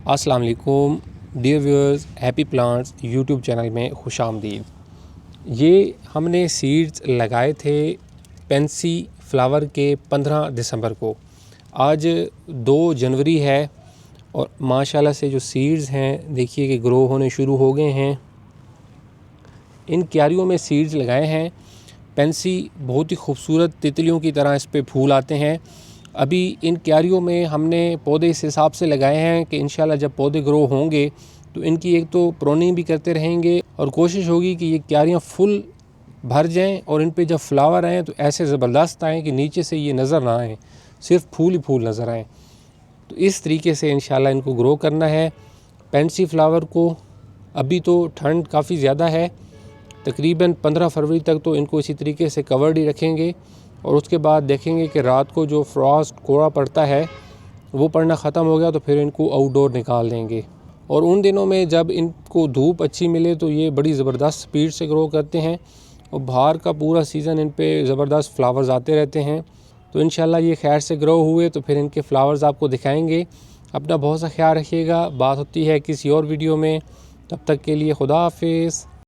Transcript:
अस्सलाम वालेकुम dear viewers, Happy Plants YouTube channel में खुश आमदीद। ये हमने सीड्स लगाए थे पेंसी फ्लावर के 15 दिसंबर को। आज 2 जनवरी है और माशाल्लाह से जो सीड्स हैं देखिए कि ग्रो होने शुरू हो गए हैं। इन क्यारियों में सीड्स लगाए हैं। पेंसी बहुत ही खूबसूरत तितलियों की तरह इस पे फूल आते हैं। अभी इन क्यारियों में हमने पौधे इस हिसाब से लगाए हैं कि इंशाल्लाह जब पौधे ग्रो होंगे तो इनकी एक तो प्रोनिंग भी करते रहेंगे और कोशिश होगी कि ये क्यारियाँ फुल भर जाएं और इन पे जब फ्लावर आएँ तो ऐसे ज़बरदस्त आएँ कि नीचे से ये नज़र ना आएँ, सिर्फ फूल ही फूल नज़र आएँ। तो इस तरीके से इंशाल्लाह इनको ग्रो करना है। पेंसी फ्लावर को अभी तो ठंड काफ़ी ज़्यादा है, तकरीबन 15 फरवरी तक तो इनको इसी तरीके से कवर्ड ही रखेंगे और उसके बाद देखेंगे कि रात को जो फ्रॉस्ट कोड़ा पड़ता है वो पड़ना ख़त्म हो गया तो फिर इनको आउटडोर निकाल देंगे। और उन दिनों में जब इनको धूप अच्छी मिले तो ये बड़ी ज़बरदस्त स्पीड से ग्रो करते हैं और बाहर का पूरा सीज़न इन पे ज़बरदस्त फ्लावर्स आते रहते हैं। तो इंशाल्लाह ये खैर से ग्रो हुए तो फिर इनके फ्लावर्स आपको दिखाएंगे। अपना बहुत सा ख्याल रखिएगा। बात होती है किसी और वीडियो में, तब तक के लिए खुदा हाफिज़।